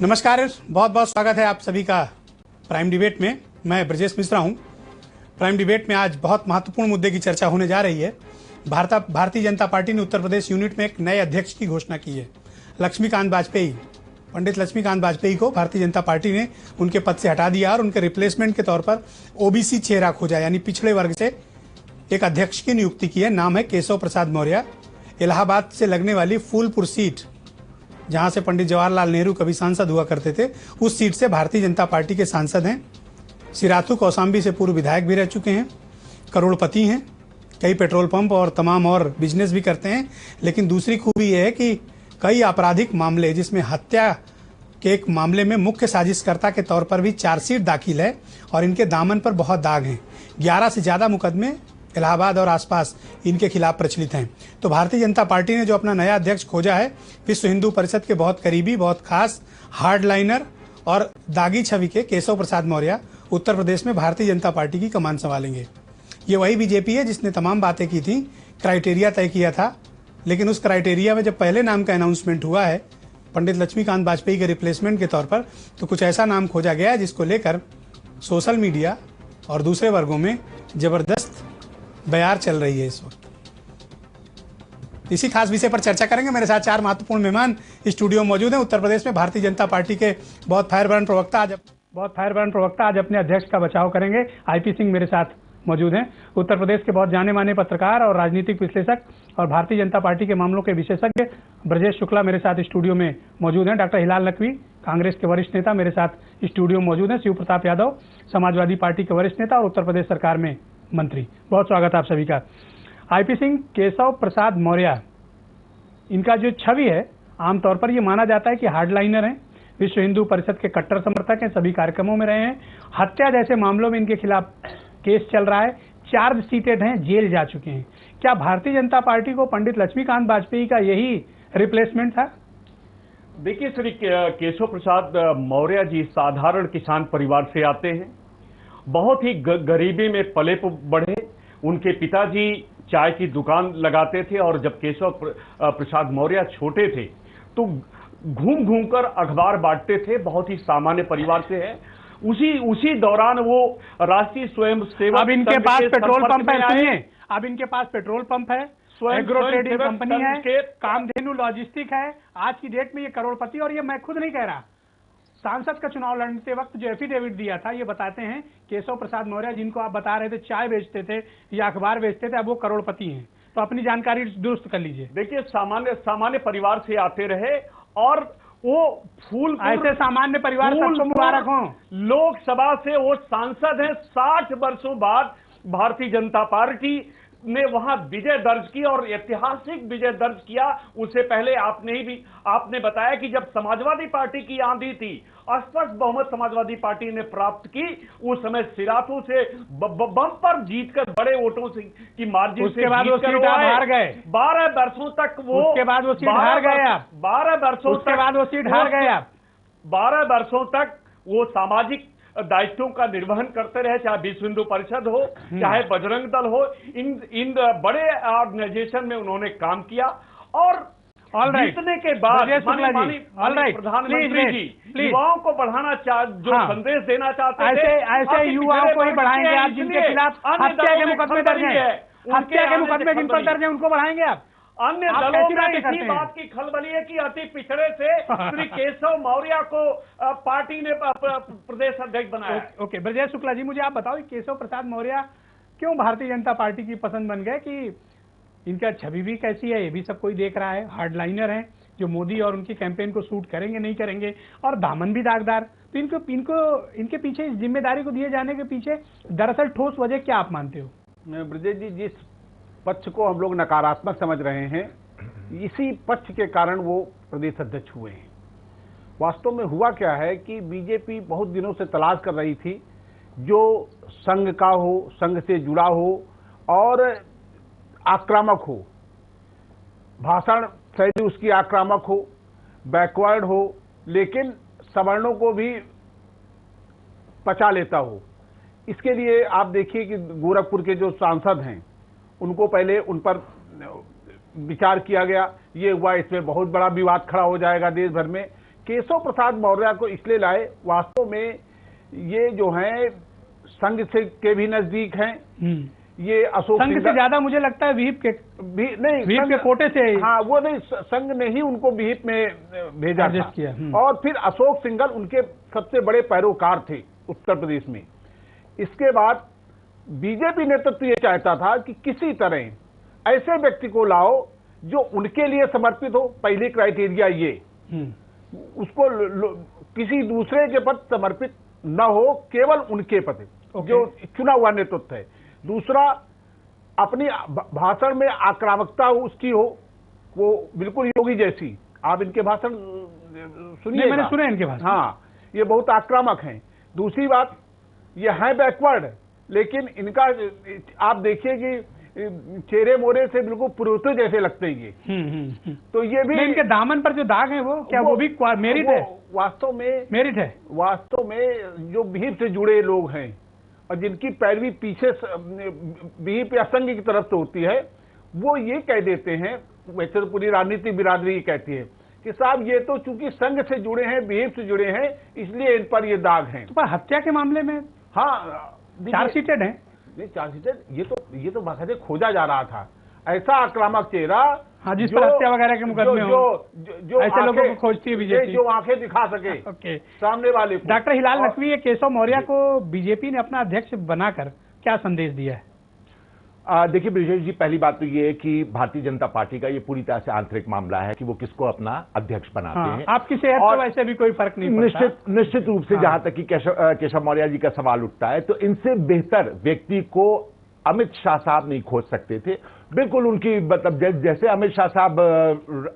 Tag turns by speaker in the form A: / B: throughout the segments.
A: नमस्कार, बहुत बहुत स्वागत है आप सभी का प्राइम डिबेट में। मैं ब्रजेश मिश्रा हूं। प्राइम डिबेट में आज बहुत महत्वपूर्ण मुद्दे की चर्चा होने जा रही है। भारतीय जनता पार्टी ने उत्तर प्रदेश यूनिट में एक नए अध्यक्ष की घोषणा की है। लक्ष्मीकांत वाजपेयी, पंडित लक्ष्मीकांत वाजपेयी को भारतीय जनता पार्टी ने उनके पद से हटा दिया और उनके रिप्लेसमेंट के तौर पर ओबीसी चेहरा खोजा, यानी पिछड़े वर्ग से एक अध्यक्ष की नियुक्ति की है। नाम है केशव प्रसाद मौर्य। इलाहाबाद से लगने वाली फूलपुर सीट, जहां से पंडित जवाहरलाल नेहरू कभी सांसद हुआ करते थे, उस सीट से भारतीय जनता पार्टी के सांसद हैं। सिराथू कौशाम्बी से पूर्व विधायक भी रह चुके हैं, करोड़पति हैं, कई पेट्रोल पंप और तमाम और बिजनेस भी करते हैं। लेकिन दूसरी खूबी यह है कि कई आपराधिक मामले, जिसमें हत्या के एक मामले में मुख्य साजिशकर्ता के तौर पर भी चार्जशीट दाखिल है और इनके दामन पर बहुत दाग हैं। 11 से ज्यादा मुकदमे इलाहाबाद और आसपास इनके खिलाफ प्रचलित हैं। तो भारतीय जनता पार्टी ने जो अपना नया अध्यक्ष खोजा है, विश्व हिंदू परिषद के बहुत करीबी, बहुत खास, हार्डलाइनर और दागी छवि के केशव प्रसाद मौर्य उत्तर प्रदेश में भारतीय जनता पार्टी की कमान संभालेंगे। ये वही बीजेपी है जिसने तमाम बातें की थी, क्राइटेरिया तय किया था, लेकिन उस क्राइटेरिया में जब पहले नाम का अनाउंसमेंट हुआ है पंडित लक्ष्मीकांत वाजपेयी के रिप्लेसमेंट के तौर पर, तो कुछ ऐसा नाम खोजा गया है जिसको लेकर सोशल मीडिया और दूसरे वर्गों में जबरदस्त बयार चल रही है इस वक्त। इसी खास विषय पर चर्चा करेंगे। मेरे साथ 4 महत्वपूर्ण मेहमान स्टूडियो में मौजूद हैं। उत्तर प्रदेश में भारतीय जनता पार्टी के बहुत फायरब्रांड प्रवक्ता आज अपने अध्यक्ष का बचाव करेंगे। आईपी सिंह मेरे साथ मौजूद हैं। उत्तर प्रदेश के बहुत जाने माने पत्रकार और राजनीतिक विश्लेषक और भारतीय जनता पार्टी के मामलों के विशेषज्ञ ब्रजेश शुक्ला मेरे साथ स्टूडियो में मौजूद हैं। डॉक्टर हिलाल नकवी, कांग्रेस के वरिष्ठ नेता, मेरे साथ स्टूडियो में मौजूद हैं। शिव प्रताप यादव, समाजवादी पार्टी के वरिष्ठ नेता और उत्तर प्रदेश सरकार में मंत्री। बहुत स्वागत है आप सभी का। आईपी सिंह, केशव प्रसाद मौर्य, इनका जो छवि है, आमतौर पर ये माना जाता है कि हार्डलाइनर हैं, विश्व हिंदू परिषद के कट्टर समर्थक हैं, सभी कार्यक्रमों में रहे हैं। हत्या जैसे मामलों में इनके खिलाफ केस चल रहा है, चार्ज सीटेड हैं, जेल जा चुके हैं। क्या भारतीय जनता पार्टी को पंडित लक्ष्मीकांत वाजपेयी का यही रिप्लेसमेंट था?
B: देखिए, श्री केशव प्रसाद मौर्य जी साधारण किसान परिवार से आते हैं। बहुत ही गरीबी में पले बढ़े। उनके पिताजी चाय की दुकान लगाते थे और जब केशव प्रसाद मौर्य छोटे थे तो घूम घूम कर अखबार बांटते थे। बहुत ही सामान्य परिवार से है। उसी दौरान वो राष्ट्रीय स्वयं सेवक,
A: अब इनके पास पेट्रोल पंप है, सुनिए, अब इनके पास पेट्रोल पंप है, एग्रो ट्रेडिंग कंपनी है, कामधेनु लॉजिस्टिक है। आज की डेट में ये करोड़पति, और ये मैं खुद नहीं कह रहा, सांसद का चुनाव लड़ते वक्त जो एफिडेविट दिया था, ये बताते हैं केशव प्रसाद मौर्य, जिनको आप बता रहे थे चाय बेचते थे या अखबार बेचते थे, अब वो करोड़पति हैं। तो अपनी जानकारी दुरुस्त कर लीजिए।
B: देखिए, सामान्य परिवार से आते रहे और वो
A: ऐसे सामान्य परिवार सबको मुबारक हो।
B: लोकसभा से वो सांसद हैं। 60 वर्षों बाद भारतीय जनता पार्टी ने वहां विजय दर्ज की और ऐतिहासिक विजय दर्ज किया। उससे पहले आपने बताया कि जब समाजवादी पार्टी की आंधी थी, स्पष्ट बहुमत समाजवादी पार्टी ने प्राप्त की। उस समय सिराथू से बम्पर जीतकर, बड़े वोटों से की मार्जिन से
A: बाद वो सीट हार गए।
B: 12 वर्षों तक वो,
A: उसके बाद वो सीट हार गए आप।
B: 12 वर्षों
A: उसके बाद वो सीट हार गए आप।
B: 12 वर्षों तक वो सामाजिक दायित्वों का निर्वहन करते रहे, चाहे विश्व हिंदू परिषद हो, चाहे बजरंग दल हो। इन बड़े ऑर्गेनाइजेशन में उन्होंने काम किया और जीतने के बाद प्रधानमंत्री जी युवाओं को बढ़ाना जो संदेश देना चाहते थे,
A: ऐसे युवाओं को ही बढ़ाएंगे आप जिनके खिलाफ हत्या के मुकदमे दर्ज हैं, हत्या के मुकदमे जिन पर दर्ज हैं, उनको बढ़ाएंगे आप।
B: अन्य दलों में इसी बात की खलबली है कि अति पिछड़े से श्री केशव मौर्य को पार्टी ने प्रदेश अध्यक्ष बनाया।
A: ओके, ब्रजेश शुक्ला जी, मुझे आप बताओ केशव प्रसाद मौर्य क्यों भारतीय जनता पार्टी की पसंद बन गए? कि इनका छवि भी कैसी है, ये भी सब कोई देख रहा है। हार्डलाइनर हैं जो मोदी और उनकी कैंपेन को सूट करेंगे नहीं करेंगे, और दामन भी दागदार। तो इनके पीछे, इस जिम्मेदारी को दिए जाने के पीछे दरअसल ठोस वजह क्या आप मानते हो?
C: ब्रजेश जी, जिस पक्ष को हम लोग नकारात्मक समझ रहे हैं, इसी पक्ष के कारण वो प्रदेश अध्यक्ष हुए हैं। वास्तव में हुआ क्या है कि बीजेपी बहुत दिनों से तलाश कर रही थी जो संघ का हो, संघ से जुड़ा हो और आक्रामक हो, भाषण शैली उसकी आक्रामक हो, बैकवर्ड हो, लेकिन सवर्णों को भी पचा लेता हो। इसके लिए आप देखिए कि गोरखपुर के जो सांसद हैं, उनको पहले उन पर विचार किया गया। ये हुआ, इसमें बहुत बड़ा विवाद खड़ा हो जाएगा देश भर में केशव प्रसाद मौर्य को इसलिए लाए, वास्तव में ये जो है संघ से के भी नजदीक हैं। ये अशोक
A: संघ से ज्यादा मुझे लगता है विहिप के विहिप के कोटे से।
C: हाँ, वो नहीं, संघ ने ही उनको विहिप में भेजा था
A: किया।
C: और फिर अशोक सिंघल उनके सबसे बड़े पैरोकार थे उत्तर प्रदेश में। इसके बाद बीजेपी नेतृत्व ये चाहता था कि किसी तरह ऐसे व्यक्ति को लाओ जो उनके लिए समर्पित हो। पहली क्राइटेरिया ये, उसको किसी दूसरे के प्रति समर्पित न हो, केवल उनके प्रति जो चुना हुआ नेतृत्व है। दूसरा, अपनी भाषण में आक्रामकता उसकी हो, वो बिल्कुल योगी जैसी। आप इनके भाषण सुनिए,
A: मैंने सुने इनके भाषण।
C: हाँ, ये बहुत आक्रामक हैं। दूसरी बात, ये है बैकवर्ड, लेकिन इनका आप देखिए कि चेहरे मोरे से बिल्कुल पुरोहितों जैसे लगते हैं ये। तो ये भी
A: इनके दामन पर जो दाग है वो क्या वो भी मेरिट है?
C: वास्तव में
A: मेरिट है।
C: वास्तव में जो विहिप से जुड़े लोग हैं और जिनकी पैरवी पीछे विहिप या संघ की तरफ से होती है, वो ये कह देते हैं, वैसे तो पूरी राजनीतिक बिरादरी ये कहती है कि साहब ये तो चूंकि संघ से जुड़े हैं, विहिप से जुड़े हैं, इसलिए इन पर ये दाग हैं।
A: तो पर हत्या के मामले में
C: हाँ,
A: चार्जशीटेड है।
C: नहीं, चार्जशीटेड ये तो बाकायदे खोजा जा रहा था। ऐसा आक्रामक चेहरा,
A: हाँ, जिस पर हत्या वगैरह के मुकदमे हो,
C: जो
A: ऐसे लोगों को खोजती है बीजेपी,
C: जो आंखें दिखा सके
A: ओके
C: सामने वाले को।
A: डॉक्टर हिलाल नकवी, केशव मौर्य को बीजेपी ने अपना अध्यक्ष बनाकर क्या संदेश दिया है?
D: देखिए ब्रिजेश जी, पहली बात तो ये है कि भारतीय जनता पार्टी का ये पूरी तरह से आंतरिक मामला है कि वो किसको अपना अध्यक्ष बनाते हैं।
A: आपकी सेहत तो वैसे भी कोई फर्क नहीं पड़ता।
D: निश्चित रूप से जहां तक कि केशव मौर्य जी का सवाल उठता है, तो इनसे बेहतर व्यक्ति को अमित शाह साहब नहीं खोज सकते थे। बिल्कुल उनकी मतलब जैसे अमित शाह साहब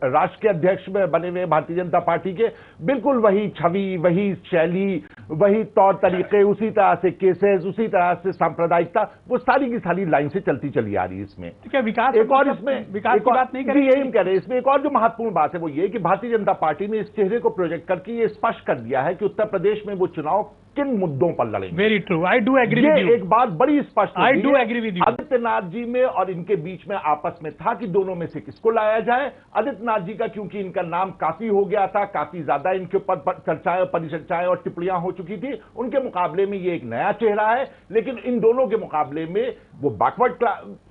D: राष्ट्र के अध्यक्ष में बने हुए भारतीय जनता पार्टी के, बिल्कुल वही छवि, वही शैली, वही तौर तरीके, उसी तरह से केसेस, उसी तरह से सांप्रदायिकता, वो सारी की सारी लाइन से चलती चली आ रही है इसमें।
A: तो क्या विकास
D: एक और इसमें
A: विकास की बात नहीं करेंगे?
D: यही हम कह रहे हैं। इसमें एक और जो महत्वपूर्ण बात है वो ये कि भारतीय जनता पार्टी ने इस चेहरे को प्रोजेक्ट करके ये स्पष्ट कर दिया है कि उत्तर प्रदेश में वो चुनाव किन मुद्दों पर लड़ेंगे।
A: Very true, I do agree with you.
D: एक बात बड़ी स्पष्ट,
A: I do agree with you.
D: Adityanath ji में और इनके बीच में आपस में था कि दोनों में से किसको लाया जाए। आदित्यनाथ जी का क्योंकि इनका नाम काफी हो गया था, काफी ज्यादा इनके ऊपर चर्चाएं, परिचर्चाएं और टिप्पणियां हो चुकी थी, उनके मुकाबले में ये एक नया चेहरा है। लेकिन इन दोनों के मुकाबले में वो बैकवर्ड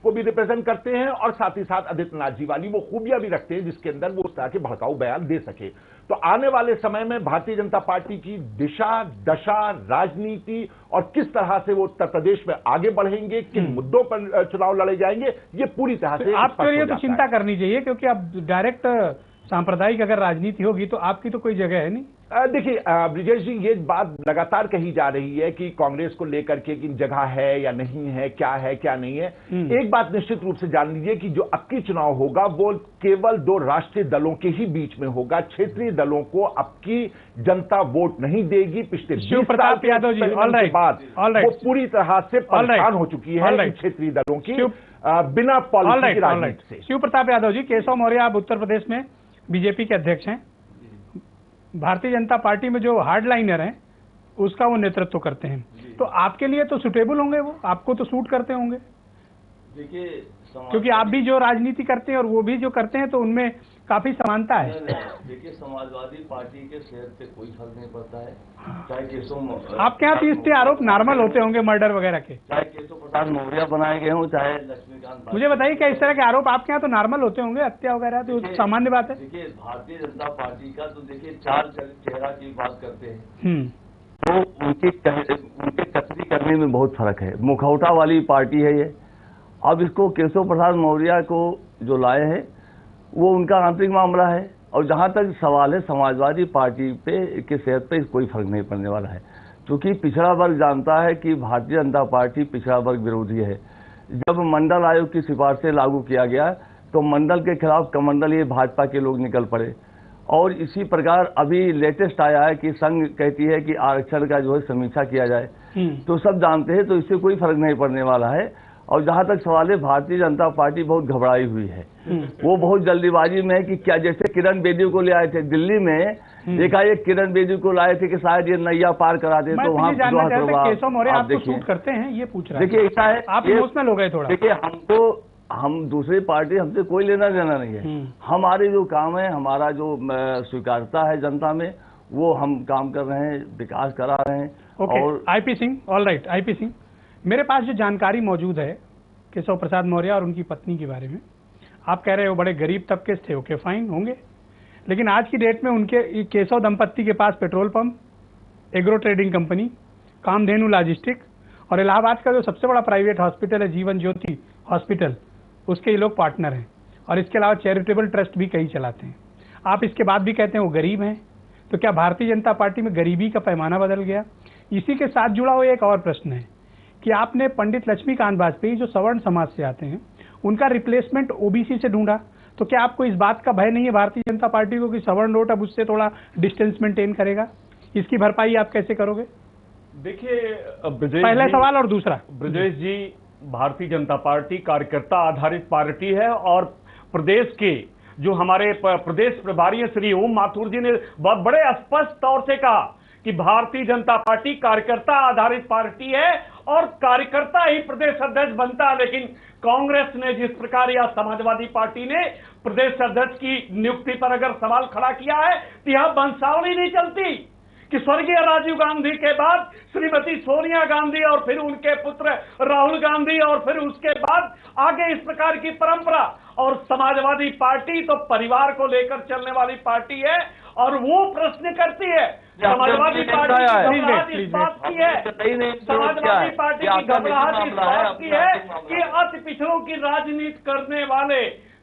D: को भी रिप्रेजेंट करते हैं और साथ ही साथ आदित्यनाथ जी वाली वो खूबियां भी रखते हैं जिसके अंदर वो उस तरह के भड़काऊ बयान दे सके। तो आने वाले समय में भारतीय जनता पार्टी की दिशा, दशा, राजनीति और किस तरह से वो उत्तर प्रदेश में आगे बढ़ेंगे, किन मुद्दों पर चुनाव लड़े जाएंगे, ये पूरी तरह से
A: आपके लिए तो चिंता करनी चाहिए, क्योंकि अब डायरेक्ट सांप्रदायिक अगर राजनीति होगी तो आपकी तो कोई जगह है नहीं।
D: देखिए ब्रिजेश जी, ये बात लगातार कही जा रही है कि कांग्रेस को लेकर के कि जगह है या नहीं है, क्या है क्या नहीं है। एक बात निश्चित रूप से जान लीजिए कि जो अब की चुनाव होगा वो केवल दो राष्ट्रीय दलों के ही बीच में होगा। क्षेत्रीय दलों को अब की जनता वोट नहीं देगी। पिछले 20 साल के
A: यादव जी,
D: बाद वो पूरी तरह से परेशान हो चुकी है क्षेत्रीय दलों की बिना पॉलिसी की राजनीति से।
A: शिव प्रताप यादव जी, केशव मौर्य आप उत्तर प्रदेश में बीजेपी के अध्यक्ष हैं, भारतीय जनता पार्टी में जो हार्डलाइनर हैं उसका वो नेतृत्व करते हैं, तो आपके लिए तो सुटेबल होंगे, वो आपको तो सूट करते होंगे।
E: देखिए,
A: क्योंकि आप भी जो राजनीति करते हैं और वो भी जो करते हैं तो उनमें काफी समानता है।
E: देखिए, समाजवादी पार्टी के सेहत पे कोई फर्क नहीं पड़ता है, चाहे केशव
A: आपके यहाँ तो इसके आरोप नॉर्मल होते होंगे मर्डर वगैरह के,
E: चाहे केशव प्रसाद मौर्य बनाए गए हों, चाहे लक्ष्मीकांत।
A: मुझे बताइए क्या इस तरह के आरोप आपके यहाँ तो नॉर्मल होते होंगे, हत्या वगैरह तो सामान्य बात है।
E: देखिए, भारतीय जनता पार्टी का तो देखिए चार चेहरा की बात करते हैं तो उनके कतरी करने में बहुत फर्क है। मुखौटा वाली पार्टी है ये। अब इसको केशव प्रसाद मौर्य को जो लाए हैं वो उनका आंतरिक मामला है, और जहां तक सवाल है समाजवादी पार्टी पे के सेहत पे कोई फर्क नहीं पड़ने वाला है, क्योंकि पिछड़ा वर्ग जानता है कि भारतीय जनता पार्टी पिछड़ा वर्ग विरोधी है। जब मंडल आयोग की सिफारिशें लागू किया गया तो मंडल के खिलाफ कमंडल ये भाजपा के लोग निकल पड़े, और इसी प्रकार अभी लेटेस्ट आया है कि संघ कहती है कि आरक्षण का जो है समीक्षा किया जाए, तो सब जानते हैं, तो इससे कोई फर्क नहीं पड़ने वाला है। और जहां तक सवाल है, भारतीय जनता पार्टी बहुत घबराई हुई है, वो बहुत जल्दीबाजी में है कि क्या, जैसे किरण बेदी को ले आए थे दिल्ली में, एकाएक किरण बेदी को लाए थे कि शायद ये नैया पार करा दे, तो वहां
A: केशव मौर्य आपको सूट करते हैं, ये पूछ रहा है।
D: देखिए ऐसा है,
A: आप इमोशनल हो गए थोड़ा।
D: देखिए, हम दूसरी पार्टी, हमसे कोई लेना देना नहीं है। हमारे जो काम है, हमारा जो स्वीकारता है जनता में,
E: वो हम काम कर रहे हैं, विकास करा रहे हैं।
A: ओके,
E: और
A: IP Singh, all right, IP Singh, मेरे पास जो जानकारी मौजूद है केशव प्रसाद मौर्य और उनकी पत्नी के बारे में, आप कह रहे हो बड़े गरीब तबके से थे, ओके फाइन होंगे, लेकिन आज की डेट में उनके केशव दंपत्ति के पास petrol pump, agro trading company, Kamdhenu logistic और इलाहाबाद का जो सबसे बड़ा प्राइवेट हॉस्पिटल है जीवन ज्योति हॉस्पिटल, उसके ये लोग पार्टनर हैं और इसके अलावा चैरिटेबल ट्रस्ट भी कई चलाते हैं। आप इसके बाद भी कहते हैं वो गरीब हैं, तो क्या भारतीय जनता पार्टी में गरीबी का पैमाना बदल गया? इसी के साथ जुड़ा हुआ एक और प्रश्न है कि आपने पंडित लक्ष्मीकांत वाजपेयी जो सवर्ण समाज से आते हैं उनका रिप्लेसमेंट ओबीसी से ढूंढा, तो क्या आपको इस बात का भय नहीं है भारतीय जनता पार्टी को कि सवर्ण वोट अब उससे थोड़ा डिस्टेंस मेंटेन करेगा? इसकी भरपाई आप कैसे करोगे?
B: देखिए ब्रजेश
A: पहला
B: जी,
A: सवाल और दूसरा,
B: ब्रजेश जी, भारतीय जनता पार्टी कार्यकर्ता आधारित पार्टी है और प्रदेश के जो हमारे प्रदेश प्रभारी हैं श्री ओम माथुर जी ने बहुत बड़े स्पष्ट तौर से कहा कि भारतीय जनता पार्टी कार्यकर्ता आधारित पार्टी है और कार्यकर्ता ही प्रदेश अध्यक्ष बनता है। लेकिन कांग्रेस ने जिस प्रकार या समाजवादी पार्टी ने प्रदेश अध्यक्ष की नियुक्ति पर अगर सवाल खड़ा किया है तो यह वंशावली नहीं चलती कि स्वर्गीय राजीव गांधी के बाद श्रीमती सोनिया गांधी और फिर उनके पुत्र राहुल गांधी और फिर उसके बाद आगे इस प्रकार की परंपरा। और समाजवादी पार्टी तो परिवार को लेकर चलने वाली पार्टी है और वो प्रश्न करती है। समाजवादी पार्टी की घबराहट इस बात की है, समाजवादी पार्टी की घबराहट इस बात की है कि अति पिछड़ों की राजनीति करने वाले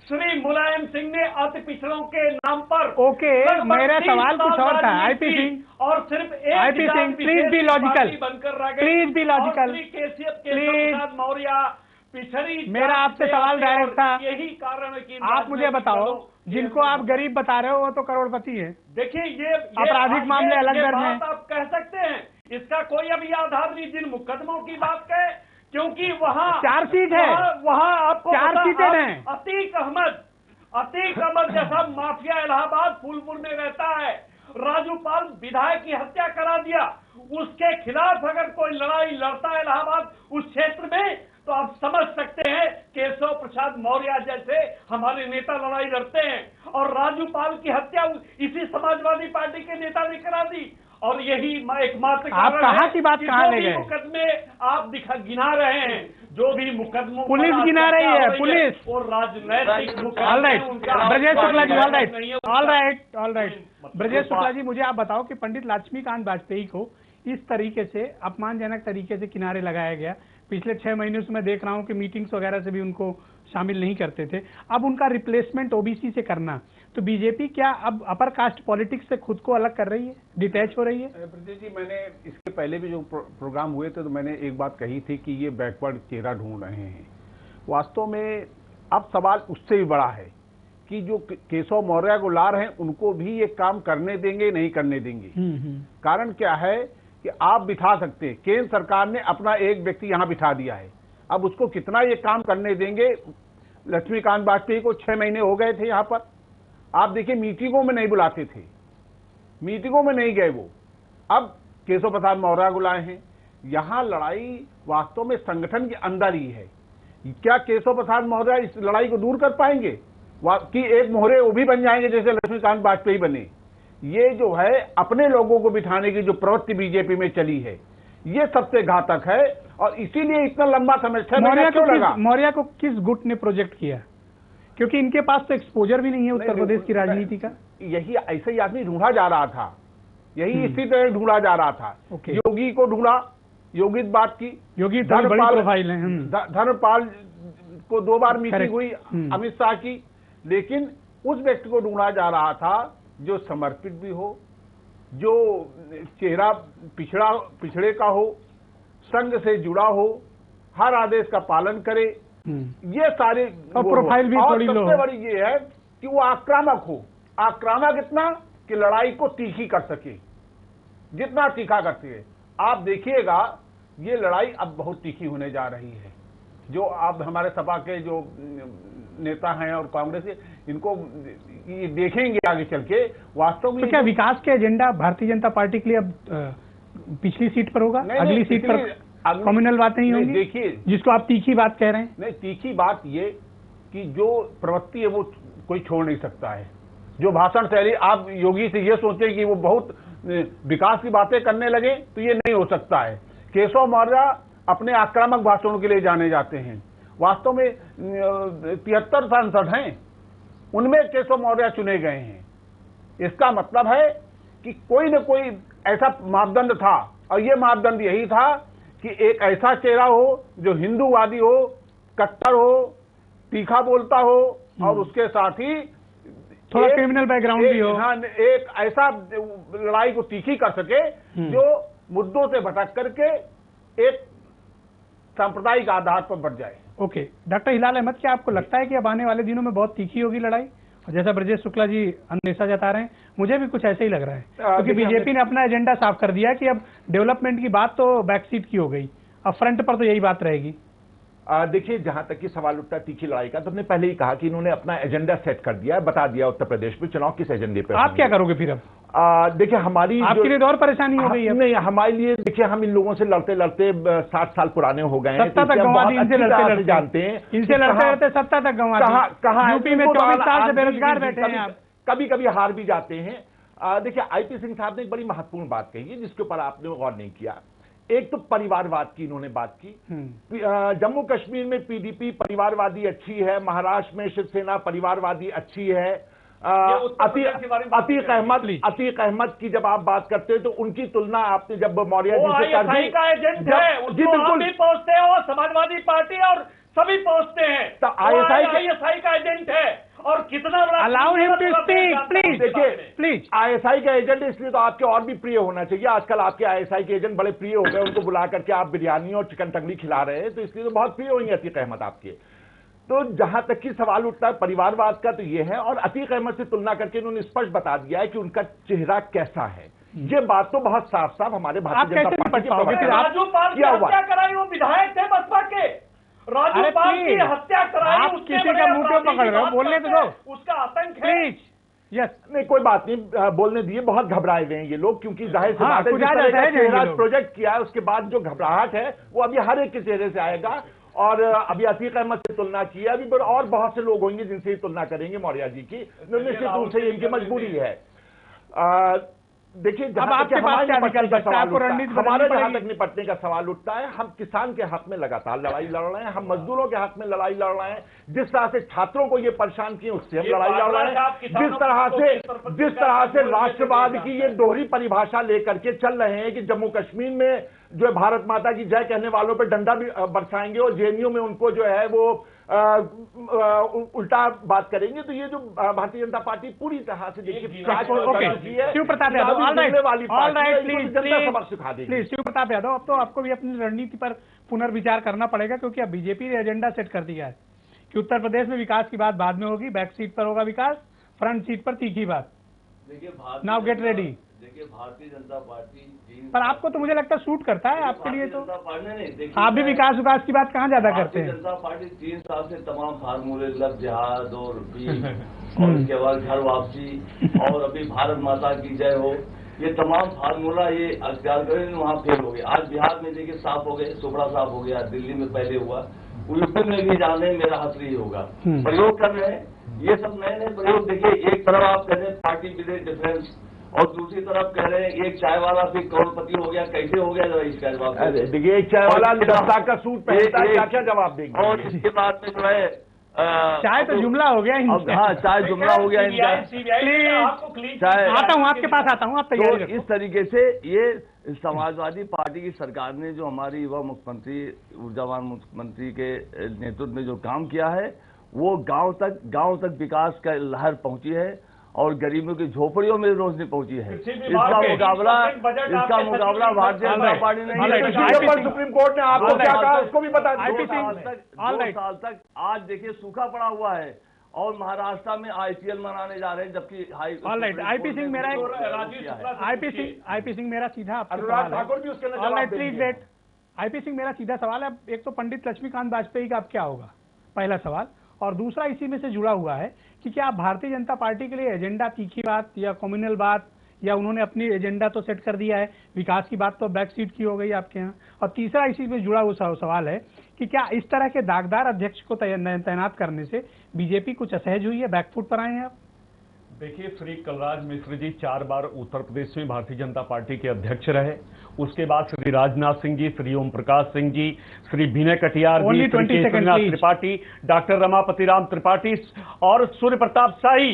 B: श्री मुलायम सिंह ने अति पिछड़ों के नाम पर
A: ओके, मेरा सवाल कुछ और था। आईपी सिंह
B: और सिर्फ
A: IP Singh, please be logical, please be logical,
B: Keshav Maurya पिछड़ी।
A: मेरा आपसे सवाल डायरेक्ट था,
B: यही कारण है कि
A: आप मुझे बताओ जिनको आप गरीब बता रहे हो वो तो करोड़पति है।
B: देखिए ये
A: आपराधिक मामले अलग दर्ज हैं।
B: आप कह सकते हैं, इसका कोई अभी आधार नहीं जिन मुकदमों की बात करें, क्योंकि वहाँ
A: चार्जशीट है,
B: वहाँ आपको
A: चार्जशीटेड हैं।
B: अतीक अहमद जैसा माफिया इलाहाबाद फूलपुर में रहता है, राजू पाल विधायक की हत्या करा दिया, उसके खिलाफ अगर कोई लड़ाई लड़ता है इलाहाबाद उस क्षेत्र में तो आप समझ सकते हैं केशव प्रसाद मौर्य जैसे हमारे नेता लड़ाई लड़ते हैं और राजू पाल की हत्या इसी समाजवादी पार्टी के नेता ने करा दी। और यही एकमात्र
A: आप कहाँ की बात कहाँ ले गए?
B: मुकदमे आप गिना रहे हैं, जो भी मुकदमों
A: पुलिस गिना रही है, पुलिस
B: और राजनैतिक
A: all right. Brajesh Shukla ji, all right, all right, all right. Brajesh Shukla ji, मुझे आप बताओ कि पंडित लक्ष्मीकांत वाजपेयी को इस तरीके से अपमानजनक तरीके से किनारे लगाया गया। पिछले 6 महीनों से मैं देख रहा हूं कि मीटिंग्स वगैरह से भी उनको शामिल नहीं करते थे। अब उनका रिप्लेसमेंट ओबीसी से करना, तो बीजेपी क्या अब अपर कास्ट पॉलिटिक्स से खुद को अलग कर रही है, डिटैच हो रही है?
C: ब्रजेश जी, मैंने इसके पहले भी जो प्रोग्राम हुए थे तो मैंने एक बात कही थी कि ये बैकवर्ड चेहरा ढूंढ रहे हैं। वास्तव में अब सवाल उससे भी बड़ा है कि जो केशव मौर्य को ला रहे हैं उनको भी ये काम करने देंगे नहीं करने देंगे। कारण क्या है कि आप बिठा सकते हैं, केंद्र सरकार ने अपना एक व्यक्ति यहां बिठा दिया है, अब उसको कितना ये काम करने देंगे? लक्ष्मीकांत वाजपेयी को 6 महीने हो गए थे यहां पर, आप देखिए मीटिंगों में नहीं बुलाते थे, मीटिंगों में नहीं गए वो, अब केशव प्रसाद मौर्य को लाए हैं। यहां लड़ाई वास्तव में संगठन के अंदर ही है। क्या केशव प्रसाद मौर्य इस लड़ाई को दूर कर पाएंगे कि एक मोहरे वो भी बन जाएंगे जैसे लक्ष्मीकांत वाजपेयी बने? ये जो है अपने लोगों को बिठाने की जो प्रवृत्ति बीजेपी में चली है, ये सबसे घातक है और इसीलिए इतना लंबा समय
A: मौर्य को किस गुट ने प्रोजेक्ट किया? क्योंकि इनके पास तो एक्सपोजर भी नहीं है उत्तर प्रदेश की राजनीति का।
C: यही ऐसे ही आदमी ढूंढा जा रहा था, यही इसी तरह ढूंढा जा रहा था। योगी को ढूंढा, योगी बात की,
A: योगी बड़ी प्रोफाइल है।
C: धर्मपाल को 2 बार मीटिंग हुई अमित शाह की, लेकिन उस व्यक्ति को ढूंढा जा रहा था जो समर्पित भी हो, जो चेहरा पिछड़े का हो, संघ से जुड़ा हो, हर आदेश का पालन करे, ये सारे
A: प्रोफाइल भी थोड़ी लो।
C: सबसे बड़ी ये है कि वो आक्रामक हो। आक्रामक इतना कि लड़ाई को तीखी कर सके, जितना तीखा करती है। आप देखिएगा ये लड़ाई अब बहुत तीखी होने जा रही है। जो अब हमारे सपा के जो नेता हैं और कांग्रेस के, इनको ये देखेंगे आगे चल के वास्तव में।
A: तो क्या विकास के एजेंडा भारतीय जनता पार्टी के लिए अब पिछली सीट पर होगा? अगली सीट पर कम्युनल बातें नहीं होंगी?
C: देखिए,
A: जिसको आप तीखी बात कह रहे हैं।
C: नहीं, तीखी बात ये कि जो प्रवृत्ति है वो कोई छोड़ नहीं सकता है। जो भाषण शैली, आप योगी से ये सोचें कि वो बहुत विकास की बातें करने लगे तो ये नहीं हो सकता है। केशव मौर्य अपने आक्रामक भाषणों के लिए जाने जाते हैं। वास्तव में 73 सांसद हैं, उनमें केशव मौर्य चुने गए हैं। इसका मतलब है कि कोई न कोई ऐसा मापदंड था, और ये मापदंड यही था कि एक ऐसा चेहरा हो जो हिंदूवादी हो, कट्टर हो, तीखा बोलता हो, और उसके साथ ही
A: थोड़ा क्रिमिनल बैकग्राउंड भी हो।
C: हाँ, एक ऐसा लड़ाई को तीखी कर सके जो मुद्दों से भटक करके एक सांप्रदायिक आधार पर बढ़ जाए।
A: ओके, डॉक्टर हिलाल अहमद, क्या आपको लगता है कि अब आने वाले दिनों में बहुत तीखी होगी लड़ाई? और जैसा ब्रजेश शुक्ला जी अंदेशा जता रहे हैं, मुझे भी कुछ ऐसे ही लग रहा है, क्योंकि बीजेपी ने अपना एजेंडा साफ कर दिया कि अब डेवलपमेंट की बात तो बैकसीट की हो गई, अब फ्रंट पर तो यही बात रहेगी।
D: देखिए, जहां तक कि सवाल उठता है तीखी लड़ाई का, तो हमने पहले ही कहा कि इन्होंने अपना एजेंडा सेट कर दिया है, बता दिया उत्तर प्रदेश में चुनाव किस एजेंडे पे।
A: आप क्या करोगे फिर अब?
D: देखिए, हमारी
A: आपके लिए तो और परेशानी हो गई है।
D: नहीं, हमारे लिए देखिए, हम इन लोगों से लड़ते लड़ते 60 साल पुराने हो गए हैं,
A: सत्ता तक गंवा दी, इनसे लड़ते
D: जानते हैं,
A: इनसे लड़ते लड़ते सत्ता तक गंवा दी।
D: कहां
A: यूपी में 24 साल से बेरोजगार बैठे हैं आप।
D: कभी कभी हार भी जाते हैं। देखिए, आईपी सिंह साहब ने एक बड़ी महत्वपूर्ण बात कही है जिसके ऊपर आपने गौर नहीं किया। एक तो परिवारवाद की इन्होंने बात की। जम्मू कश्मीर में पीडीपी परिवारवादी अच्छी है, महाराष्ट्र में शिवसेना परिवारवादी अच्छी है। अतीक अहमद की जब आप बात करते हैं तो उनकी तुलना आपने जब मौर्य जी से कर दी,
B: का एजेंट है, उसको भी पहुंचते हो, समाजवादी पार्टी और सभी पहुंचते हैं, तो आईएसआई का एजेंट है। और कितना बड़ा
A: allow him to speak please.
D: देखिए
A: प्लीज,
D: आईएसआई का एजेंट इसलिए तो आपके और भी प्रिय होना चाहिए। आजकल आपके आईएसआई के एजेंट बड़े प्रिय हो गए, उनको बुला करके आप बिरयानी और चिकन टंगड़ी खिला रहे हैं, तो इसलिए तो बहुत प्रिय होंगे अतीक अहमद आपके। तो जहां तक की सवाल उठता है परिवारवाद का, तो ये है। और अतीक अहमद से तुलना करके इन्होंने स्पष्ट बता दिया है कि उनका चेहरा कैसा है। ये बात तो बहुत साफ साफ हमारे भारतीय जनता पार्टी के
B: राजू पाल की हत्या कराई, वो विधायक थे बसपा के। राजू पाल की हत्या कराई,
A: आप किसी का मुंह क्यों पकड़ रहे हो? बोलने तो दो,
B: उसका आतंक है।
A: प्लीज। यस,
D: नहीं, कोई बात नहीं, बोलने दिए। बहुत घबराए हुए हैं ये लोग, क्योंकि जाहिर सी बात है
A: कुछ
D: जिस तरह का चेहरा
A: लोग
D: प्रोजेक्ट किया है, उसके बाद जो घबराहट है वो अभी हर एक के चेहरे से आएगा। और अभी अतीक अहमद से तुलना की है, अभी और बहुत से लोग होंगे जिनसे तुलना करेंगे मौर्य जी की। निश्चित रूप से इनकी मजबूरी है। देखिए, हमारा जहां तक निपटने का सवाल उठता है, हम किसान के हक में लगातार लड़ाई लड़ रहे हैं, हम मजदूरों के हक में लड़ाई लड़ रहे हैं। जिस तरह से छात्रों को ये परेशान किए, उससे हम लड़ाई लड़ रहे हैं। जिस तरह से राष्ट्रवाद की ये दोहरी परिभाषा लेकर के चल रहे हैं कि जम्मू कश्मीर में जो है भारत माता की जय कहने वालों पर डंडा भी बरसाएंगे और जेएनयू में उनको जो है वो उल्टा बात करेंगे, तो ये जो भारतीय जनता पार्टी पूरी तरह से देखिए
A: शिव प्रताप यादव, प्लीज शिव प्रताप यादव, अब तो आपको भी अपनी रणनीति पर पुनर्विचार करना पड़ेगा, क्योंकि अब बीजेपी ने एजेंडा सेट कर दिया है कि उत्तर प्रदेश में विकास की बात बाद में होगी, बैक सीट पर होगा विकास, फ्रंट सीट पर तीखी बात।
E: देखिए,
A: नाउ गेट रेडी।
E: देखिए, भारतीय जनता पार्टी
A: पर आपको तो मुझे लगता है सूट करता है आपके लिए, तो
E: नहीं,
A: आप भी विकास की बात कहाँ ज्यादा करते हैं?
E: जनता पार्टी 3 साल से तमाम फार्मूले, लव जिहाद और और उसके बाद घर वापसी और अभी भारत माता की जय हो, ये तमाम फार्मूला ये अख्तियार करें, वहाँ फेल हो गए। आज बिहार में देखिए साफ हो गए, सुपड़ा साफ हो गया, दिल्ली में पहले हुआ, यूपी में भी जाने मेरा हक नहीं होगा। प्रयोग कर रहे हैं, ये सब नए नए प्रयोग। देखिए, एक तरफ आप कह रहे हैं पार्टी विद डिफरेंस, और दूसरी तरफ कह रहे हैं एक चाय वाला फिर करोड़पति हो गया। कैसे हो गया जरा इसका जवाब
D: देखिए। एक चाय वाला दस्ता का सूट पहनता है, क्या जवाब देंगे?
E: और इसके बाद में जो है
A: चाय तो जुमला हो गया।
E: हाँ, चाय जुमला हो गया इनका।
A: आता हूँ आपके पास, आता हूँ, आप तैयारी
E: तो इस तरीके से ये समाजवादी पार्टी की सरकार ने जो हमारी युवा मुख्यमंत्री, ऊर्जावान मुख्यमंत्री के नेतृत्व में जो काम किया है, वो गांव तक विकास का लहर पहुंची है और गरीबों की झोपड़ियों में रोशनी पहुंची है। इसका मुकाबला भारतीय जनता पार्टी ने
D: सुप्रीम कोर्ट ने आपको क्या कहा उसको भी बता दिया।
E: 2 साल तक आज देखिए सूखा पड़ा हुआ है और महाराष्ट्र में आईपीएल मनाने जा रहे हैं, जबकि
A: आईपी सिंह मेरा सीधा
D: अनुराग ठाकुर भी उसके
A: आईपी सिंह मेरा सीधा सवाल है। एक तो पंडित लक्ष्मीकांत वाजपेयी का अब क्या होगा, पहला सवाल, और दूसरा इसी में से जुड़ा हुआ है कि क्या भारतीय जनता पार्टी के लिए एजेंडा तीखी बात या कम्युनल बात, या उन्होंने अपनी एजेंडा तो सेट कर दिया है, विकास की बात तो बैक सीट की हो गई आपके यहाँ, और तीसरा इसी में जुड़ा हुआ सवाल है कि क्या इस तरह के दागदार अध्यक्ष को तैनात करने से बीजेपी कुछ असहज हुई है, बैकफुट पर आए हैं आप?
B: देखिए, श्री कलराज मिश्र जी 4 बार उत्तर प्रदेश में भारतीय जनता पार्टी के अध्यक्ष रहे। उसके बाद श्री राजनाथ सिंह जी, श्री ओम प्रकाश सिंह जी, श्री विनय कटियार जी, श्री केशवनाथ त्रिपाठी, डॉक्टर रमापति राम त्रिपाठी और सूर्य प्रताप शाही,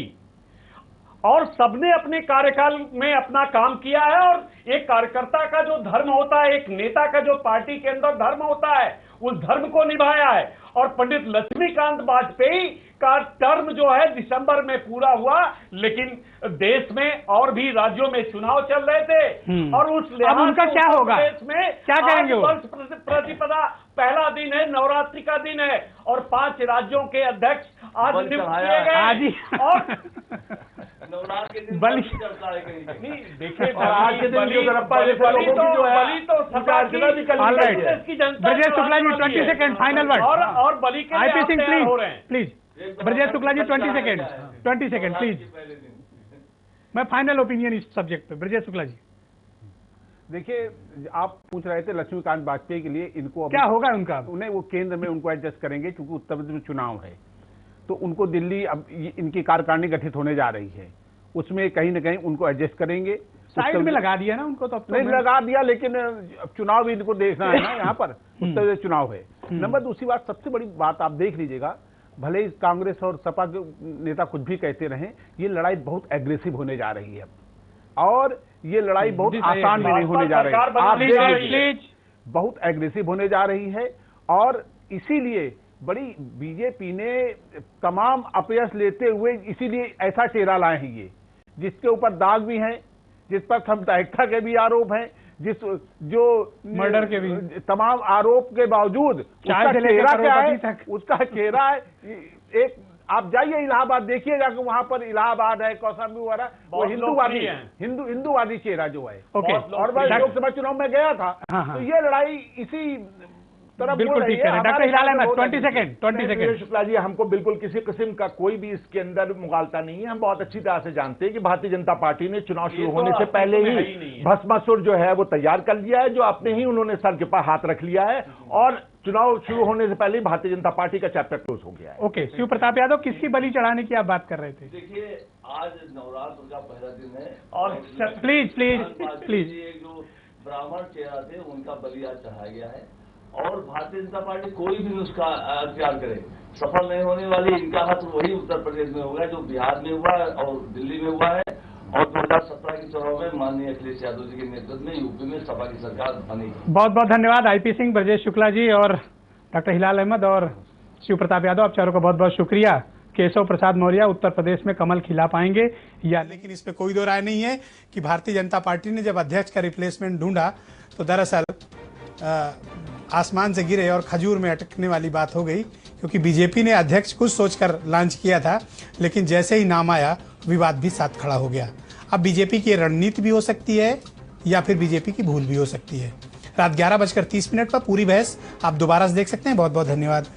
B: और सबने अपने कार्यकाल में अपना काम किया है। और एक कार्यकर्ता का जो धर्म होता है, एक नेता का जो पार्टी के अंदर धर्म होता है, उस धर्म को निभाया है। और पंडित लक्ष्मीकांत वाजपेयी का टर्म जो है दिसंबर में पूरा हुआ, लेकिन देश में और भी राज्यों में चुनाव चल रहे थे और उस लिहाज
A: उनका क्या होगा,
B: देश में
A: क्या करेंगे?
B: वर्ष प्रतिपदा पहला दिन है, नवरात्रि का दिन है और 5 राज्यों के अध्यक्ष आज नियुक्त किए गए। और
E: बलि
B: देखिए,
D: आज के दिन
A: Brajesh Shukla ji 20 second final word.
B: और बलि के
A: आईपी सिंह
B: हो रहे हैं।
A: Please Brajesh Shukla ji 20 second please. मैं फाइनल ओपिनियन इस सब्जेक्ट पे, ब्रजेश शुक्ला जी।
C: देखिए, आप पूछ रहे थे लक्ष्मीकांत वाजपेयी के लिए इनको
A: क्या होगा उनका?
C: उन्हें वो केंद्र में उनको एडजस्ट करेंगे, क्योंकि उत्तर प्रदेश में चुनाव है तो उनको दिल्ली अब इनकी कार्यकारिणी गठित होने जा रही है, उसमें कहीं ना कहीं उनको एडजस्ट करेंगे।
A: साइड में लगा दिया ना उनको, तो अब
C: नहीं लगा दिया, लेकिन चुनाव भी इनको देखना है ना, यहाँ पर उत्तर प्रदेश चुनाव है। नंबर दूसरी बात, सबसे बड़ी बात आप देख लीजिएगा, भले ही कांग्रेस और सपा के नेता कुछ भी कहते रहें, ये लड़ाई बहुत एग्रेसिव होने जा रही है और ये लड़ाई बहुत आसान भी नहीं होने जा रही है। आप देख लीजिए, बहुत एग्रेसिव होने जा रही है और इसीलिए बड़ी बीजेपी ने तमाम अपयश लेते हुए इसीलिए ऐसा चेहरा लाए हैं ये, जिसके ऊपर दाग भी हैं, जिस पर सामुदायिकता के भी आरोप हैं, जो
A: मर्डर के भी
C: तमाम आरोप के बावजूद उसका चेहरा क्या है, उसका चेहरा एक, आप जाइए इलाहाबाद देखिएगा कि वहां पर इलाहाबाद है, कौशाम्बी वगैरह, वो हिंदूवादी चेहरा जो है। और मैं लोकसभा चुनाव में गया था तो ये लड़ाई इसी तरफ
A: बिल्कुल ठीक है। डॉक्टर हिलाल अहमद 20 सेकंड।
D: शुक्ला जी, हमको बिल्कुल किसी किस्म का कोई भी इसके अंदर मुगालता नहीं है। हम बहुत अच्छी तरह से जानते हैं कि भारतीय जनता पार्टी ने चुनाव शुरू होने से पहले ही भस्मासुर जो है वो तैयार कर लिया है, जो अपने ही उन्होंने सर के ऊपर हाथ रख लिया है और चुनाव शुरू होने से पहले ही भारतीय जनता पार्टी का चैप्टर क्लोज हो गया है।
A: ओके, शिव प्रताप यादव, किसकी बलि चढ़ाने की आप बात कर रहे थे?
E: देखिए, आज नवरात्र का पहला दिन है
B: और
A: प्लीज
E: जो ब्राह्मण चेहरा थे उनका बलि आज चढ़ाया गया है और भारतीय जनता पार्टी कोई भी नुस्खा अख्तियार करे सफल नहीं होने वाली। इनका हाथ वही उत्तर प्रदेश में होगा जो बिहार में हुआ और दिल्ली में हुआ है और 2017 के चुनाव में माननीय अखिलेश यादव जी के नेतृत्व में यूपी में सपा की सरकार बनी।
A: बहुत बहुत धन्यवाद आईपी सिंह, ब्रजेश शुक्ला जी और डॉक्टर हिलाल अहमद और शिव प्रताप यादव, आप चारों का बहुत बहुत शुक्रिया। केशव प्रसाद मौर्य उत्तर प्रदेश में कमल खिला पाएंगे या? लेकिन इस पे कोई दो राय नहीं है कि भारतीय जनता पार्टी ने जब अध्यक्ष का रिप्लेसमेंट ढूंढा तो दरअसल आसमान से गिरे और खजूर में अटकने वाली बात हो गई, क्योंकि बीजेपी ने अध्यक्ष कुछ सोचकर लॉन्च किया था, लेकिन जैसे ही नाम आया विवाद भी साथ खड़ा हो गया। अब बीजेपी की रणनीति भी हो सकती है या फिर बीजेपी की भूल भी हो सकती है। रात 11:30 पर पूरी बहस आप दोबारा से देख सकते हैं। बहुत बहुत धन्यवाद।